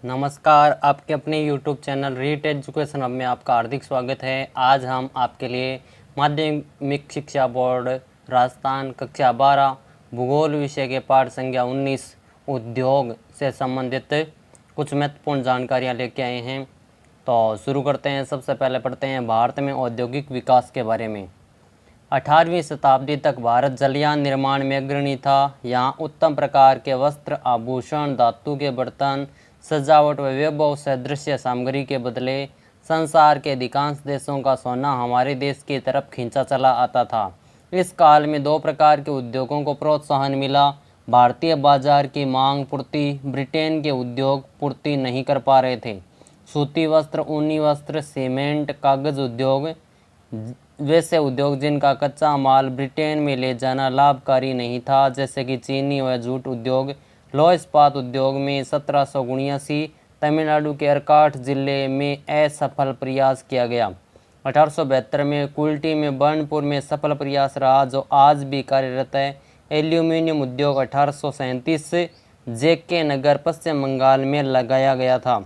नमस्कार, आपके अपने YouTube channel REET education hub में आपका हार्दिक स्वागत है। आज हम आपके लिए माध्यमिक शिक्षा बोर्ड राजस्थान कक्षा 12 भूगोल विषय के पाठ संख्या 19 उद्योग से संबंधित कुछ महत्वपूर्ण जानकारियां लेके आए हैं। तो शुरू करते हैं। सबसे पहले पढ़ते हैं भारत में औद्योगिक विकास के बारे में। 18वीं शताब्दी तक भारत जलयान निर्माण में अग्रणी था। यहाँ उत्तम प्रकार के वस्त्र, आभूषण, धातु के बर्तन, सजावट व वैभव सदृश्य सामग्री के बदले संसार के अधिकांश देशों का सोना हमारे देश की तरफ खींचा चला आता था। इस काल में दो प्रकार के उद्योगों को प्रोत्साहन मिला। भारतीय बाजार की मांग पूर्ति ब्रिटेन के उद्योग पूर्ति नहीं कर पा रहे थे। सूती वस्त्र, ऊनी वस्त्र, सीमेंट, कागज उद्योग वैसे उद्योग जिनका कच्चा माल ब्रिटेन में ले जाना लाभकारी नहीं था, जैसे कि चीनी व जूट उद्योग। लौह इस्पात उद्योग में 1779 तमिलनाडु के अर्काट जिले में असफल प्रयास किया गया। 1872 में कुल्टी में बर्नपुर में सफल प्रयास रहा, जो आज भी कार्यरत है। एल्यूमिनियम उद्योग 1837 जेके नगर पश्चिम बंगाल में लगाया गया था।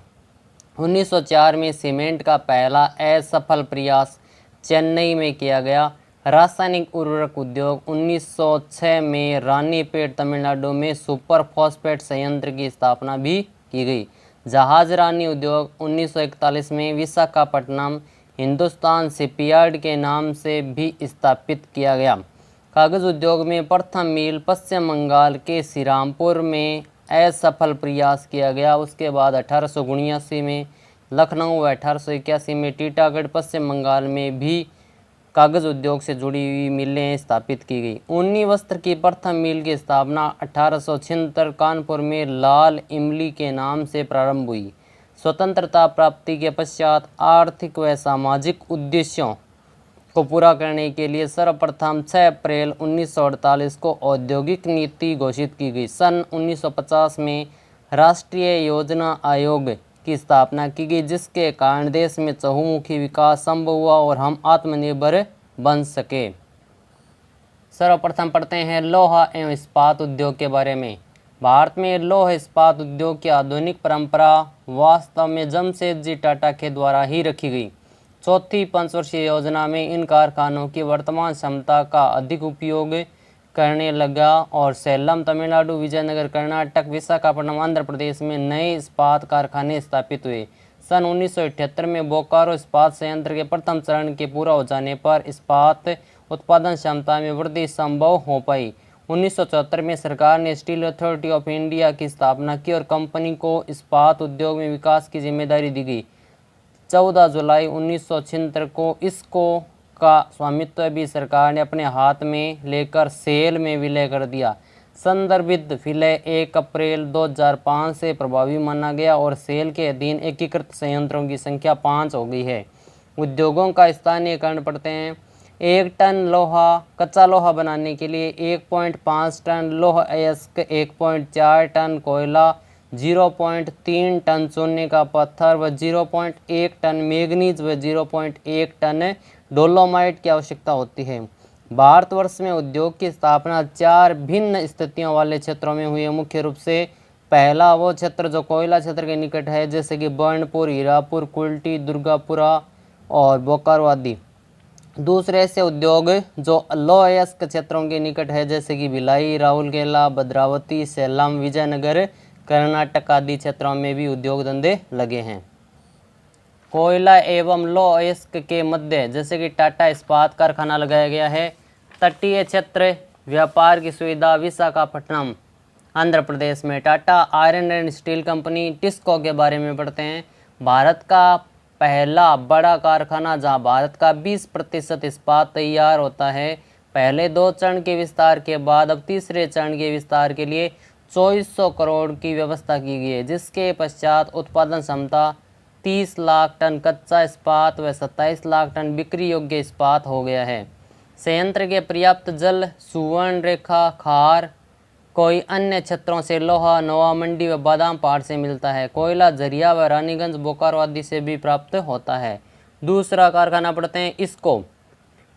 1904 में सीमेंट का पहला असफल प्रयास चेन्नई में किया गया। रासायनिक उर्वरक उद्योग 1906 में रानीपेट तमिलनाडु में सुपर फॉस्फेट संयंत्र की स्थापना भी की गई। जहाजरानी उद्योग 1941 में विशाखापट्टनम हिंदुस्तान शिपयार्ड के नाम से भी स्थापित किया गया। कागज उद्योग में प्रथम मील पश्चिम बंगाल के श्रीरामपुर में असफल प्रयास किया गया। उसके बाद 1879 में लखनऊ व 1881 में टीटागढ़ पश्चिम बंगाल में भी कागज उद्योग से जुड़ी हुई मिलें स्थापित की गई। ऊनी वस्त्र की प्रथम मिल की स्थापना 1876 कानपुर में लाल इमली के नाम से प्रारंभ हुई। स्वतंत्रता प्राप्ति के पश्चात आर्थिक व सामाजिक उद्देश्यों को पूरा करने के लिए सर्वप्रथम 6 अप्रैल 1948 को औद्योगिक नीति घोषित की गई। सन 1950 में राष्ट्रीय योजना आयोग की स्थापना की गई, जिसके कारण देश में चहुमुखी विकास संभव हुआ और हम आत्मनिर्भर बन सके। सर्वप्रथम पढ़ते हैं लोहा एवं इस्पात उद्योग के बारे में। भारत में लौह इस्पात उद्योग की आधुनिक परंपरा वास्तव में जमशेदजी टाटा के द्वारा ही रखी गई। चौथी पंचवर्षीय योजना में इन कारखानों की वर्तमान क्षमता का अधिक उपयोग करने लगा और सेलम तमिलनाडु, विजयनगर कर्नाटक, विशाखापट्टनम आंध्र प्रदेश में नए इस्पात कारखाने स्थापित हुए। सन 1978 में बोकारो इस्पात संयंत्र के प्रथम चरण के पूरा हो जाने पर इस्पात उत्पादन क्षमता में वृद्धि संभव हो पाई। 1974 में सरकार ने स्टील अथॉरिटी ऑफ इंडिया की स्थापना की और कंपनी को इस्पात उद्योग में विकास की जिम्मेदारी दी गई। 14 जुलाई 1976 को इसको का स्वामित्व भी सरकार ने अपने हाथ में लेकर सेल में विलय कर दिया। संदर्भित विलय 1 अप्रैल 2005 से प्रभावी माना गया और सेल के अधीन एकीकृत संयंत्रों की संख्या 5 हो गई है। उद्योगों का स्थानीयकरण पढ़ते हैं। 1 टन लोहा कच्चा लोहा बनाने के लिए 1.5 टन लौह अयस्क, 1.4 टन कोयला, 0.3 टन चूने का पत्थर व 0.1 टन मैग्नीज व 0.1 टन डोलोमाइट की आवश्यकता होती है। भारतवर्ष में उद्योग की स्थापना 4 भिन्न स्थितियों वाले क्षेत्रों में हुई है। मुख्य रूप से पहला वो क्षेत्र जो कोयला क्षेत्र के निकट है, जैसे कि बर्नपुर, हीरापुर, कुल्टी, दुर्गापुरा और बोकारो आदि। दूसरे ऐसे उद्योग जो लौह अयस्क क्षेत्रों के निकट है, जैसे कि भिलाई, राउरकेला, भद्रावती, सेलम, विजयनगर, कर्नाटक आदि क्षेत्रों में भी उद्योग धंधे लगे हैं। कोयला एवं लौह अयस्क के मध्य जैसे कि टाटा इस्पात कारखाना लगाया गया है। तटीय क्षेत्र व्यापार की सुविधा विशाखापट्टनम आंध्र प्रदेश में। Tata iron and steel company TISCO के बारे में पढ़ते हैं। भारत का पहला बड़ा कारखाना जहां भारत का 20% इस्पात तैयार होता है। पहले 2 चरण के विस्तार के बाद अब तीसरे चरण के विस्तार के लिए 2400 करोड़ की व्यवस्था की गई है, जिसके पश्चात उत्पादन क्षमता 30 लाख टन कच्चा इस्पात व 27 लाख टन बिक्री योग्य इस्पात हो गया है। संयंत्र के पर्याप्त जल, सुवर्ण रेखा, खार, कोई अन्य क्षेत्रों से लोहा नवा मंडी व बादाम पहाड़ से मिलता है। कोयला झरिया व रानीगंज, बोकारो आदि से भी प्राप्त होता है। दूसरा कारखाना पढ़ते हैं इसको।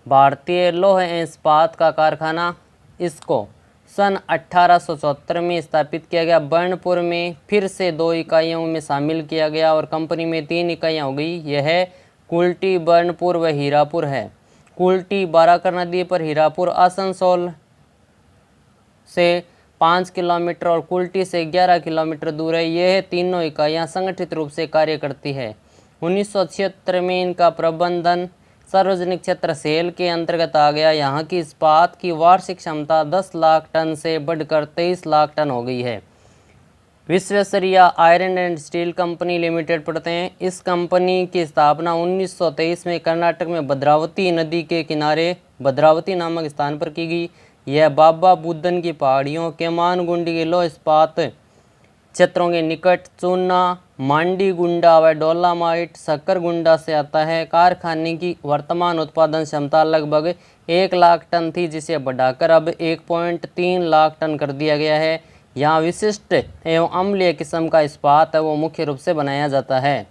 भारतीय लौह एवं इस्पात का कारखाना इसको सन 1874 में स्थापित किया गया। बर्नपुर में फिर से 2 इकाइयों में शामिल किया गया और कंपनी में 3 इकाइयाँ हो गई। यह कुल्टी, बर्नपुर व हीरापुर है। कुल्टी बाराकर नदी पर, हीरापुर आसनसोल से 5 किलोमीटर और कुल्टी से 11 किलोमीटर दूर है। यह तीनों इकाइयाँ संगठित रूप से कार्य करती है। 1976 में इनका प्रबंधन सार्वजनिक क्षेत्र सेल के अंतर्गत आ गया। यहाँ की इस्पात की वार्षिक क्षमता 10 लाख टन से बढ़कर 23 लाख टन हो गई है। Visvesvaraya iron and steel company limited पढ़ते हैं। इस कंपनी की स्थापना 1923 में कर्नाटक में भद्रावती नदी के किनारे भद्रावती नामक स्थान पर की गई। यह बाबा बुदन की पहाड़ियों, केमानगुंडी के लौह इस्पात क्षेत्रों के निकट चूना, मांडी गुंडा व डोलामाइट शक्करगुंडा से आता है। कारखाने की वर्तमान उत्पादन क्षमता लगभग 1 लाख टन थी, जिसे बढ़ाकर अब 1.3 लाख टन कर दिया गया है। यहाँ विशिष्ट एवं अम्लीय किस्म का इस्पात है वो मुख्य रूप से बनाया जाता है।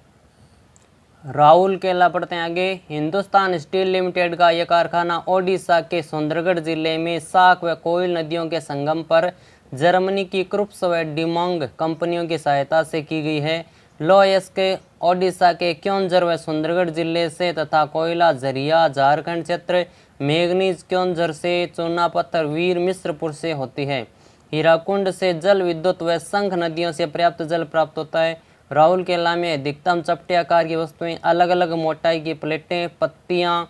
राउरकेला पढ़ते हैं आगे। हिंदुस्तान स्टील लिमिटेड का यह कारखाना ओडिशा के सुंदरगढ़ जिले में साक व कोयल नदियों के संगम पर जर्मनी की क्रुप्स व डिमोंग कंपनियों की सहायता से की गई है। लोयस के ओडिशा के क्योंझर व सुंदरगढ़ जिले से तथा कोयला झरिया झारखंड क्षेत्र, मैग्नीज क्योंझर से, चूना पत्थर वीर मिश्रपुर से होती है। हीराकुंड से जल विद्युत व शंख नदियों से पर्याप्त जल प्राप्त होता है। राउरकेला में अधिकतम चपटे आकार की वस्तुएं, अलग अलग मोटाई की प्लेटें, पत्तियां,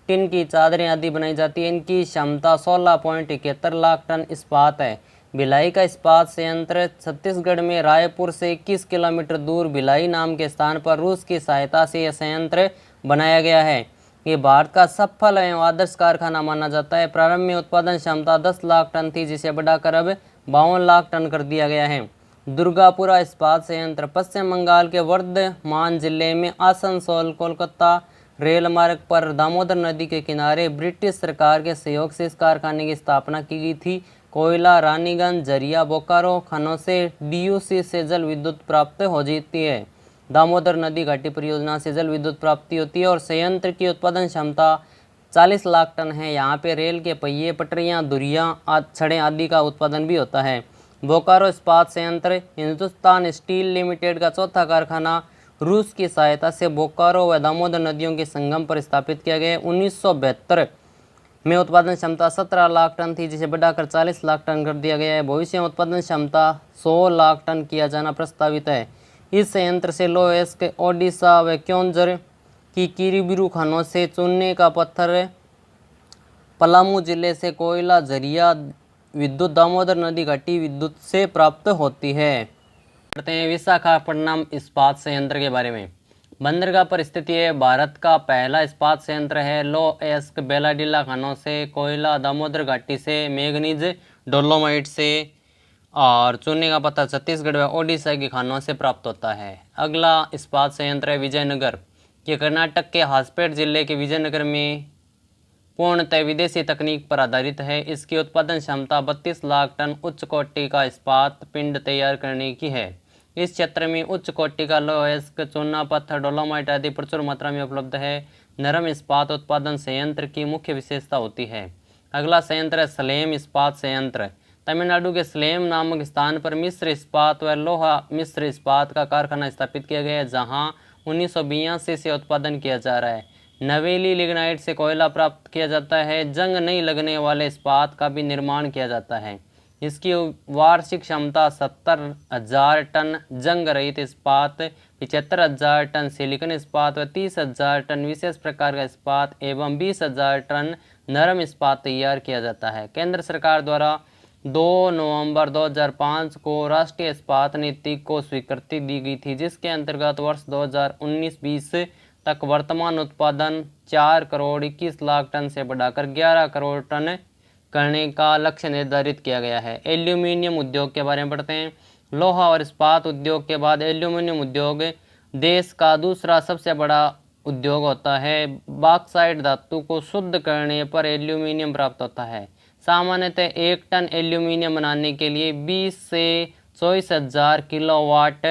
टिन की चादरें आदि बनाई जाती है। इनकी क्षमता 16.71 लाख टन इस्पात है। भिलाई का इस्पात संयंत्र छत्तीसगढ़ में रायपुर से 21 किलोमीटर दूर भिलाई नाम के स्थान पर रूस की सहायता से यह संयंत्र बनाया गया है। ये भारत का सफल एवं आदर्श कारखाना माना जाता है। प्रारंभ में उत्पादन क्षमता 10 लाख टन थी, जिसे बढ़ाकर अब 52 लाख टन कर दिया गया है। दुर्गापुरा इस्पात संयंत्र पश्चिम बंगाल के वर्धमान जिले में आसनसोल कोलकाता रेल मार्ग पर दामोदर नदी के किनारे ब्रिटिश सरकार के सहयोग से इस कारखाने की स्थापना की गई थी। कोयला, रानीगंज, झरिया, बोकारो खानों से DUC से जल विद्युत प्राप्त हो जाती है। दामोदर नदी घाटी परियोजना से जल विद्युत प्राप्ति होती है और संयंत्र की उत्पादन क्षमता 40 लाख टन है। यहाँ पे रेल के पहिए, पटरियाँ, धुरियाँ, छड़ें आदि का उत्पादन भी होता है। बोकारो इस्पात संयंत्र हिंदुस्तान स्टील लिमिटेड का चौथा कारखाना रूस की सहायता से बोकारो व दामोदर नदियों के संगम पर स्थापित किया गया। 1972 में उत्पादन क्षमता 17 लाख टन थी, जिसे बढ़ाकर 40 लाख टन कर दिया गया है। भविष्य में उत्पादन क्षमता 100 लाख टन किया जाना प्रस्तावित है। इस संयंत्र से लोएस के ओडिशा व क्योंझर की किरीबिरू खानों से चूने का पत्थर, पलामू जिले से कोयला, झरिया विद्युत, दामोदर नदी घाटी विद्युत से प्राप्त होती है। पढ़ते हैं विशाखापट्टनम इस्पात संयंत्र के बारे में। बंदरगाह पर स्थित है। भारत का पहला इस्पात संयंत्र है। लोएस्क बेलाडीला खानों से कोयला, दामोदर घाटी से मैग्नीज, डोलोमाइट से और चूने का पत्थर छत्तीसगढ़ व ओडिशा की खानों से प्राप्त होता है। अगला इस्पात संयंत्र है विजयनगर। ये कर्नाटक के हासपेट जिले के विजयनगर में पूर्णतः विदेशी तकनीक पर आधारित है। इसकी उत्पादन क्षमता 32 लाख टन उच्च कोटि का इस्पात पिंड तैयार करने की है। इस क्षेत्र में उच्च कोटि का लोहेस्क, चूना पत्थर, डोलोमाइट आदि प्रचुर मात्रा में उपलब्ध है। नरम इस्पात उत्पादन संयंत्र की मुख्य विशेषता होती है। अगला संयंत्र है सलेम इस्पात संयंत्र। तमिलनाडु के सलेम नामक स्थान पर मिश्र इस्पात व लोहा मिश्र इस्पात का कारखाना स्थापित किया गया है, जहां 1982 से उत्पादन किया जा रहा है। नवेली लिग्नाइट से कोयला प्राप्त किया जाता है। जंग नहीं लगने वाले इस्पात का भी निर्माण किया जाता है। इसकी वार्षिक क्षमता 70,000 टन जंग रहित इस्पात, 75,000 टन सिलिकॉन इस्पात व 30,000 टन विशेष प्रकार का इस्पात एवं 20,000 टन नरम इस्पात तैयार किया जाता है। केंद्र सरकार द्वारा 2 नवंबर 2005 को राष्ट्रीय इस्पात नीति को स्वीकृति दी गई थी, जिसके अंतर्गत वर्ष 2019-20 तक वर्तमान उत्पादन 4 करोड़ 21 लाख टन से बढ़ाकर 11 करोड़ टन करने का लक्ष्य निर्धारित किया गया है। एल्यूमिनियम उद्योग के बारे में पढ़ते हैं। लोहा और इस्पात उद्योग के बाद एल्यूमिनियम उद्योग देश का दूसरा सबसे बड़ा उद्योग होता है। बॉक्साइट धातु को शुद्ध करने पर एल्यूमिनियम प्राप्त होता है। सामान्यतः 1 टन एल्यूमिनियम बनाने के लिए 20 से 24,000 किलोवाट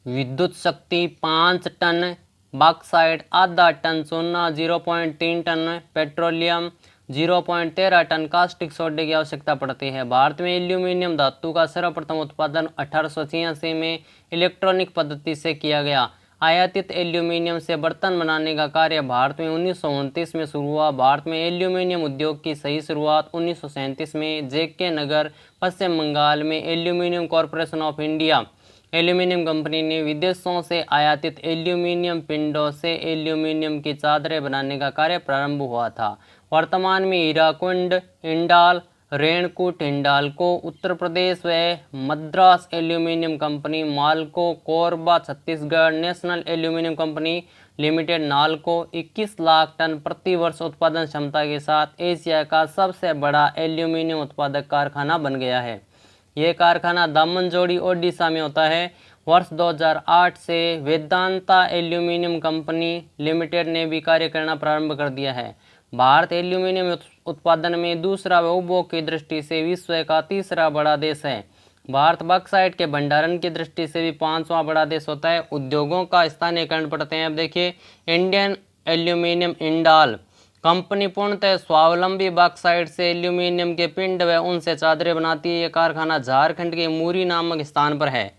विद्युत शक्ति, 5 टन बॉक्साइट, आधा टन चूना, 0.3 टन पेट्रोलियम, 0.13 टन कास्टिक सोडे की आवश्यकता पड़ती है। भारत में एल्यूमीनियम धातु का सर्वप्रथम उत्पादन 1886 में इलेक्ट्रॉनिक पद्धति से किया गया। आयातित एल्यूमीनियम से बर्तन बनाने का कार्य भारत में 1929 में शुरू हुआ। भारत में एल्यूमीनियम उद्योग की सही शुरुआत 1937 में जेके नगर, पश्चिम बंगाल में aluminium corporation of India aluminium company ने विदेशों से आयातित एल्यूमीनियम पिंडों से एल्यूमीनियम की चादरें बनाने का कार्य प्रारंभ हुआ था। वर्तमान में हीराकुंड, हिंडाल, रेणकूट हिंडाल्को उत्तर प्रदेश व Madras aluminium company MALCO, Korba Chhattisgarh, national aluminium company limited NALCO 21 lakh ton प्रति वर्ष उत्पादन क्षमता के साथ एशिया का सबसे बड़ा एल्यूमीनियम उत्पादक कारखाना बन गया है। यह कारखाना दामनजोड़ी ओडिशा में होता है। वर्ष 2008 से वेदांता एल्यूमीनियम कंपनी लिमिटेड ने भी कार्य करना प्रारंभ कर दिया है। भारत एल्यूमीनियम उत्पादन में दूसरा व उपभोग की दृष्टि से विश्व का तीसरा बड़ा देश है। भारत बॉक्साइट के भंडारण की दृष्टि से भी 5वां बड़ा देश होता है। उद्योगों का स्थानीयकरण पढ़ते हैं। अब देखिए, इंडियन एल्यूमीनियम इंडाल कंपनी पूर्णतः स्वावलंबी बॉक्साइट से एल्यूमीनियम के पिंड व उनसे चादरें बनाती है। यह कारखाना झारखंड के मूरी नामक स्थान पर है।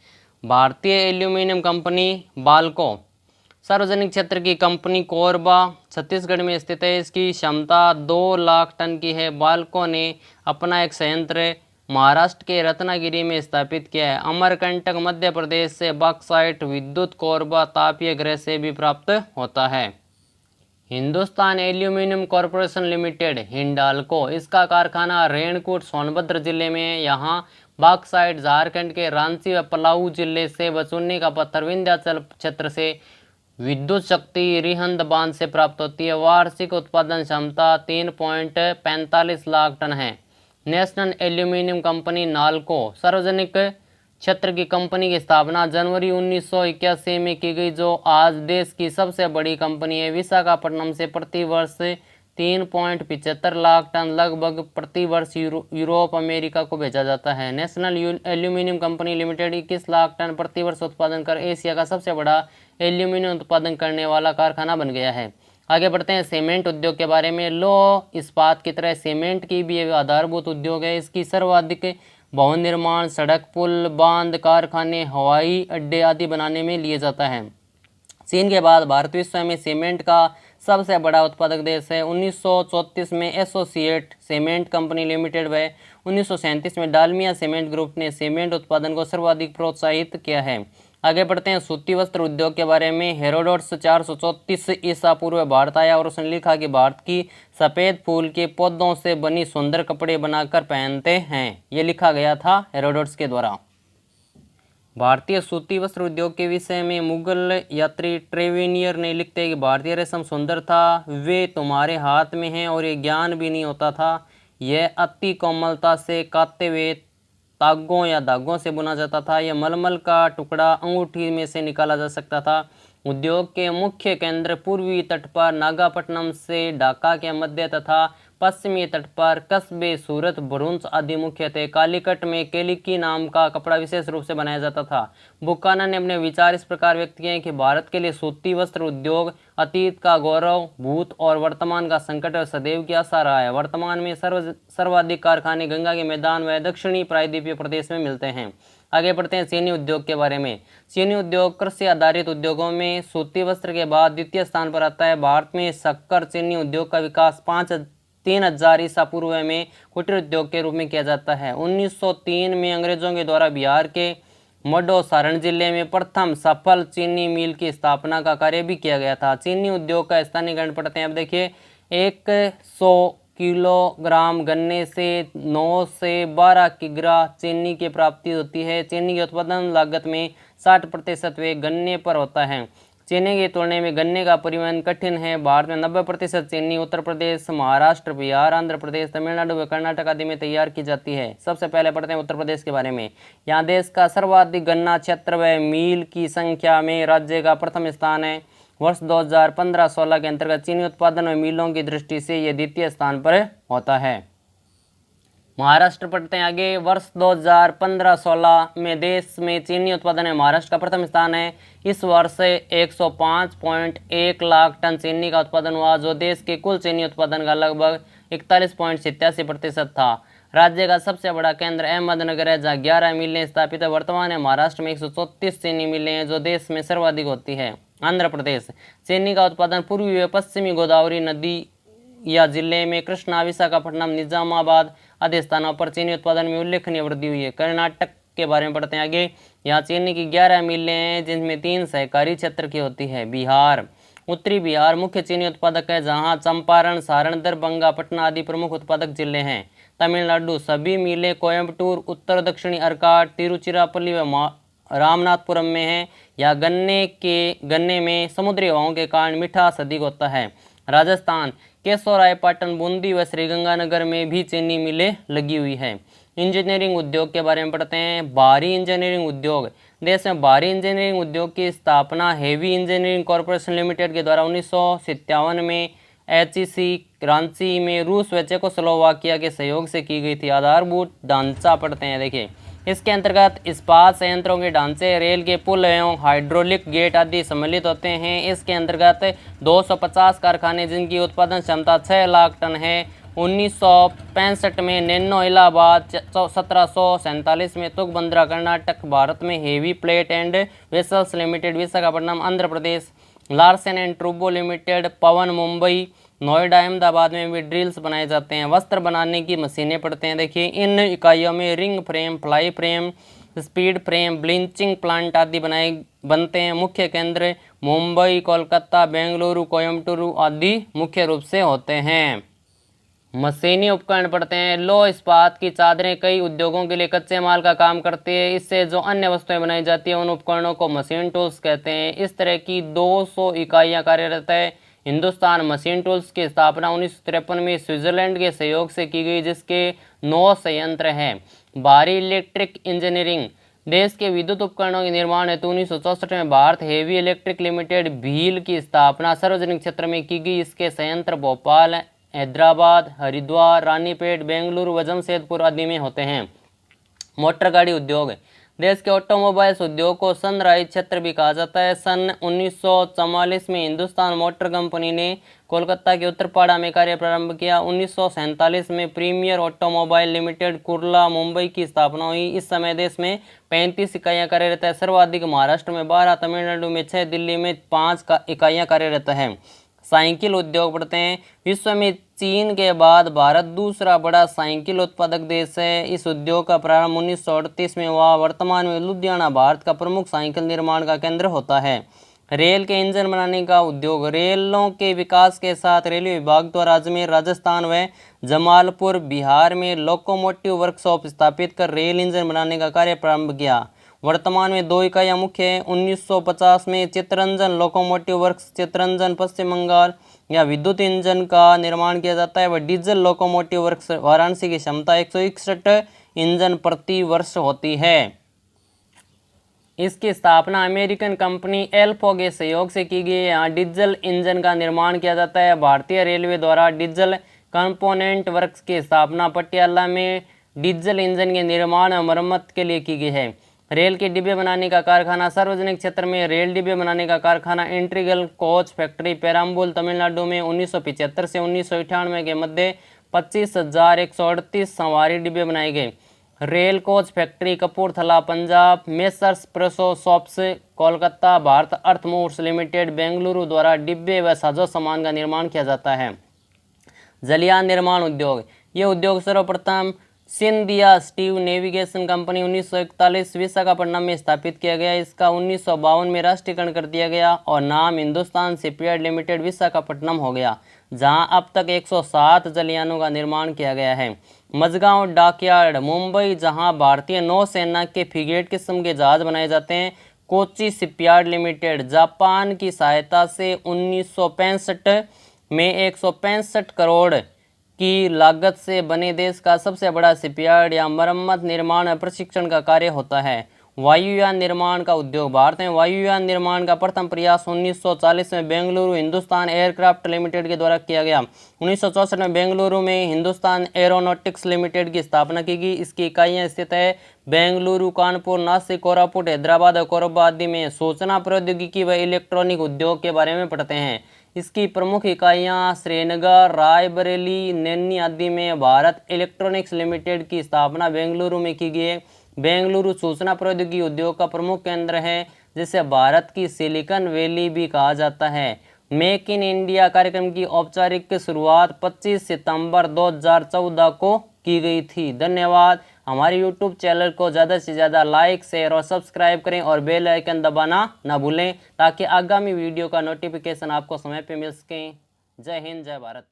भारतीय एल्यूमीनियम कंपनी बाल्को सार्वजनिक क्षेत्र की कंपनी कोरबा छत्तीसगढ़ में स्थित है। इसकी क्षमता 2 लाख टन की है। बाल्को ने अपना एक संयंत्र महाराष्ट्र के रत्नागिरी में स्थापित किया है। अमरकंटक मध्य प्रदेश से बॉक्साइट विद्युत कोरबा तापीय गृह से भी प्राप्त होता है। Hindustan aluminium corporation limited Hindalco, इसका कारखाना रेणकूट सोनभद्र जिले में है। यहाँ बॉक्साइट झारखंड के रांची व पलाऊ जिले से व चूने का पत्थर विंध्याचल क्षेत्र से विद्युत शक्ति रिहंद बांध से प्राप्त होती है। वार्षिक उत्पादन क्षमता 3.45 लाख टन है। नेशनल एल्यूमीनियम कंपनी नालको सार्वजनिक क्षेत्र की कंपनी की स्थापना जनवरी 1981 में की गई, जो आज देश की सबसे बड़ी कंपनी है। विशाखापट्टनम से प्रति वर्ष 3.75 लाख टन लगभग प्रति वर्ष यूरोप अमेरिका को भेजा जाता है। National aluminium company Limited 21 lakh ton प्रति वर्ष उत्पादन कर एशिया का सबसे बड़ा एल्यूमीनियम उत्पादन करने वाला कारखाना बन गया है। आगे बढ़ते हैं सीमेंट उद्योग के बारे में। लौह इस्पात की तरह सीमेंट की भी आधारभूत उद्योग है। इसकी सर्वाधिक भवन निर्माण, सड़क, पुल, बांध, कारखाने, हवाई अड्डे आदि बनाने में लिए जाता है। चीन के बाद भारत विश्व में सीमेंट का सबसे बड़ा उत्पादक देश है। 1934 में एसोसिएट सीमेंट कंपनी लिमिटेड व 1937 में डालमिया सीमेंट ग्रुप ने सीमेंट उत्पादन को सर्वाधिक प्रोत्साहित किया है। आगे बढ़ते हैं सूती वस्त्र उद्योग के बारे में। हेरोडोटस 434 ईसा पूर्व भारत आया और उसने लिखा कि भारत की सफ़ेद फूल के पौधों से बनी सुंदर कपड़े बनाकर पहनते हैं। ये लिखा गया था हेरोडोटस के द्वारा। भारतीय सूती वस्त्र उद्योग के विषय में मुगल यात्री ट्रेवेनियर ने लिखते हैं कि भारतीय रेशम सुंदर था, वे तुम्हारे हाथ में हैं और ये ज्ञान भी नहीं होता था। यह अति कोमलता से काते हुए तागों या धागों से बुना जाता था। यह मलमल का टुकड़ा अंगूठी में से निकाला जा सकता था। उद्योग के मुख्य केंद्र पूर्वी तट पर नागापट्टनम से ढाका के मध्य तथा पश्चिमी तट पर कस्बे सूरत, भरूच आदि मुख्य थे। कालीकट में केलिकी नाम का कपड़ा विशेष रूप से बनाया जाता था। बुकानन ने अपने विचार इस प्रकार व्यक्त किए कि भारत के लिए सूती वस्त्र उद्योग अतीत का गौरव, भूत और वर्तमान का संकट और सदैव की आशा रहा है। वर्तमान में सर्वाधिक कारखाने गंगा के मैदान व दक्षिणी प्रायद्वीपीय प्रदेश में मिलते हैं। आगे बढ़ते हैं चीनी उद्योग के बारे में। चीनी उद्योग कृषि आधारित उद्योगों में सूती वस्त्र के बाद द्वितीय स्थान पर आता है। भारत में शक्कर चीनी उद्योग का विकास 3000 ईसा पूर्व में कुटीर उद्योग के रूप में किया जाता है। 1903 में अंग्रेजों के द्वारा बिहार के मडो सारण जिले में प्रथम सफल चीनी मिल की स्थापना का कार्य भी किया गया था। चीनी उद्योग का स्थानीयकरण पढ़ते हैं। अब देखिए, 100 किलोग्राम गन्ने से 9 से 12 किग्रा चीनी की प्राप्ति होती है। चीनी की उत्पादन लागत में 60% वे गन्ने पर होता है। चीनी की तुलना में गन्ने का परिवहन कठिन है। भारत में 90% चीनी उत्तर प्रदेश, महाराष्ट्र, बिहार, आंध्र प्रदेश, तमिलनाडु व कर्नाटक आदि में तैयार की जाती है। सबसे पहले पढ़ते हैं उत्तर प्रदेश के बारे में। यहाँ देश का सर्वाधिक गन्ना क्षेत्र व मील की संख्या में राज्य का प्रथम स्थान है। वर्ष 2015-16 के अंतर्गत चीनी उत्पादन व मिलों की दृष्टि से यह द्वितीय स्थान पर होता है। महाराष्ट्र पढ़ते हैं आगे। वर्ष 2015-16 में देश में चीनी उत्पादन में महाराष्ट्र का प्रथम स्थान है। इस वर्ष 105.1 लाख टन चीनी का उत्पादन हुआ, जो देश के कुल चीनी उत्पादन का लगभग 41.87% था। राज्य का सबसे बड़ा केंद्र अहमदनगर है, जहाँ 11 मिलें स्थापित है। वर्तमान में महाराष्ट्र में 134 चीनी मिलें हैं, जो देश में सर्वाधिक होती है। आंध्र प्रदेश, चीनी का उत्पादन पूर्वी व पश्चिमी गोदावरी नदी या जिले में कृष्णा, विशाखापट्टनम, निजामाबाद आदि स्थानों पर चीनी उत्पादन में उल्लेखनीय वृद्धि हुई है। कर्नाटक के बारे में पढ़ते हैं आगे। यहाँ चीनी की 11 मिलें हैं, जिनमें 3 सहकारी क्षेत्र की होती है। बिहार, उत्तरी बिहार मुख्य चीनी उत्पादक है, जहाँ चंपारण, सारण, दरभंगा, पटना आदि प्रमुख उत्पादक जिले हैं। तमिलनाडु, सभी मिलें कोयम्बटूर, उत्तर दक्षिणी अर्काट, तिरुचिरापल्ली व रामनाथपुरम में है। या गन्ने में समुद्री हवाओं के कारण मिठास अधिक होता है। राजस्थान, केशोरायपाटन, बूंदी व श्रीगंगानगर में भी चीनी मिलें लगी हुई है। इंजीनियरिं उद्योग के बारे में पढ़ते हैं। भारी इंजीनियरिंग उद्योग, देश में भारी इंजीनियरिंग उद्योग की स्थापना हेवी इंजीनियरिंग कॉरपोरेशन लिमिटेड के द्वारा 1957 में HEC रांची में रूस व चेकोस्लोवाकिया के सहयोग से की गई थी। आधारभूत ढांचा पढ़ते हैं, देखिए इसके अंतर्गत इस्पात संयंत्रों के ढांचे, रेल के पुल एवं हाइड्रोलिक गेट आदि सम्मिलित होते हैं। इसके अंतर्गत 250 कारखाने, जिनकी उत्पादन क्षमता 6 लाख टन है। 1965 में नैनो इलाहाबाद, 1747 में तुंगभद्रा कर्नाटक, भारत में heavy plate and vessels limited Visakhapatnam Andhra Pradesh, Larsen and ट्रूबो लिमिटेड पवन मुंबई, नोएडा अहमदाबाद में भी ड्रिल्स बनाए जाते हैं। वस्त्र बनाने की मशीनें पड़ते हैं, देखिए इन इकाइयों में ring frame, fly frame, speed frame, bleaching plant आदि बनते हैं। मुख्य केंद्र मुंबई, कोलकाता, बेंगलुरु, कोयम्बटूर आदि मुख्य रूप से होते हैं। मशीनी उपकरण पढ़ते हैं। लौह इस्पात की चादरें कई उद्योगों के लिए कच्चे माल का काम करती है। इससे जो अन्य वस्तुएं बनाई जाती है, उन उपकरणों को मशीन टूल्स कहते हैं। इस तरह की 200 इकाइयां कार्यरत है। हिंदुस्तान मशीन टूल्स की स्थापना 1953 में स्विट्जरलैंड के सहयोग से की गई, जिसके 9 संयंत्र हैं। भारी इलेक्ट्रिक इंजीनियरिंग, देश के विद्युत उपकरणों के निर्माण हेतु 1964 में Bharat heavy electric limited Bhil की स्थापना सार्वजनिक क्षेत्र में की गई। इसके संयंत्र भोपाल, हैदराबाद, हरिद्वार, रानीपेट, बेंगलुरु व जमशेदपुर आदि में होते हैं। मोटर गाड़ी उद्योग, देश के ऑटोमोबाइल्स उद्योग को सनराइज क्षेत्र भी कहा जाता है। सन 1944 में हिंदुस्तान मोटर कंपनी ने कोलकाता के उत्तरपाड़ा में कार्य प्रारंभ किया। 1947 में Premier Automobile Limited Kurla, Mumbai की स्थापना हुई। इस समय देश में 35 इकाइयाँ कार्यरत है। सर्वाधिक महाराष्ट्र में 12, तमिलनाडु में 6, दिल्ली में 5 इकाइयाँ कार्यरत हैं। साइकिल उद्योग पढ़ते हैं। विश्व में चीन के बाद भारत दूसरा बड़ा साइकिल उत्पादक देश है। इस उद्योग का प्रारंभ 1938 में हुआ। वर्तमान में लुधियाना भारत का प्रमुख साइकिल निर्माण का केंद्र होता है। रेल के इंजन बनाने का उद्योग, रेलों के विकास के साथ रेलवे विभाग द्वारा अजमेर राजस्थान व जमालपुर बिहार में लोकोमोटिव वर्कशॉप स्थापित कर रेल इंजन बनाने का कार्य प्रारंभ किया। वर्तमान में 2 इकाइयाँ मुख्य हैं। 1950 में चित्तरंजन लोकोमोटिव वर्क्स चित्तरंजन पश्चिम बंगाल या विद्युत इंजन का निर्माण किया जाता है। वह डीजल लोकोमोटिव वर्क्स वाराणसी की क्षमता 161 इंजन प्रति वर्ष होती है। इसकी स्थापना अमेरिकन कंपनी एल्फो के सहयोग से की गई है। यहाँ डीजल इंजन का निर्माण किया जाता है। भारतीय रेलवे द्वारा डीजल कंपोनेंट वर्क्स की स्थापना पटियाला में डीजल इंजन के निर्माण और मरम्मत के लिए की गई है। रेल के डिब्बे बनाने का कारखाना, सार्वजनिक क्षेत्र में रेल डिब्बे बनाने का कारखाना इंटीग्रल कोच फैक्ट्री पेराम्बूल तमिलनाडु में 1975 से 1998 के मध्य 25,138 सवारी डिब्बे बनाए गए। Rail coach factory Kapurthala Punjab, messrs प्रेसो shops Kolkata, Bharat earthmovers limited Bengaluru द्वारा डिब्बे व साजो सामान का निर्माण किया जाता है। जलयान निर्माण उद्योग, ये उद्योग सर्वप्रथम Scindia Steve navigation company 1941 Visakhapatnam में स्थापित किया गया। इसका 1952 में राष्ट्रीयकरण कर दिया गया और नाम हिंदुस्तान शिपयार्ड लिमिटेड विशाखापट्टनम हो गया, जहां अब तक 107 जलयानों का निर्माण किया गया है। मझगांव डॉकयार्ड मुंबई, जहां भारतीय नौसेना के फ्रिगेट किस्म के जहाज बनाए जाते हैं। कोची शिपयार्ड लिमिटेड जापान की सहायता से 1965 में 165 करोड़ की लागत से बने देश का सबसे बड़ा शिपयार्ड या मरम्मत, निर्माण और प्रशिक्षण का कार्य होता है। वायुयान निर्माण का उद्योग, भारत में वायुयान निर्माण का प्रथम प्रयास 1940 में बेंगलुरु हिंदुस्तान एयरक्राफ्ट लिमिटेड के द्वारा किया गया। 1964 में बेंगलुरु में हिंदुस्तान एरोनॉटिक्स लिमिटेड की स्थापना की गई। इसकी इकाइयाँ स्थित है बेंगलुरु, कानपुर, नासिक, कोरापुट, हैदराबाद और कोरबा आदि में। सूचना प्रौद्योगिकी व इलेक्ट्रॉनिक उद्योग के बारे में पढ़ते हैं। इसकी प्रमुख इकाइयां श्रीनगर, रायबरेली, नैनी आदि में। भारत इलेक्ट्रॉनिक्स लिमिटेड की स्थापना बेंगलुरु में की गई है। बेंगलुरु सूचना प्रौद्योगिकी उद्योग का प्रमुख केंद्र है, जिसे भारत की सिलिकॉन वैली भी कहा जाता है। मेक इन इंडिया कार्यक्रम की औपचारिक शुरुआत 25 सितंबर 2014 को की गई थी। धन्यवाद। हमारे YouTube चैनल को ज़्यादा से ज़्यादा लाइक, शेयर और सब्सक्राइब करें और बेल आइकन दबाना ना भूलें, ताकि आगामी वीडियो का नोटिफिकेशन आपको समय पे मिल सके। जय हिंद, जय भारत।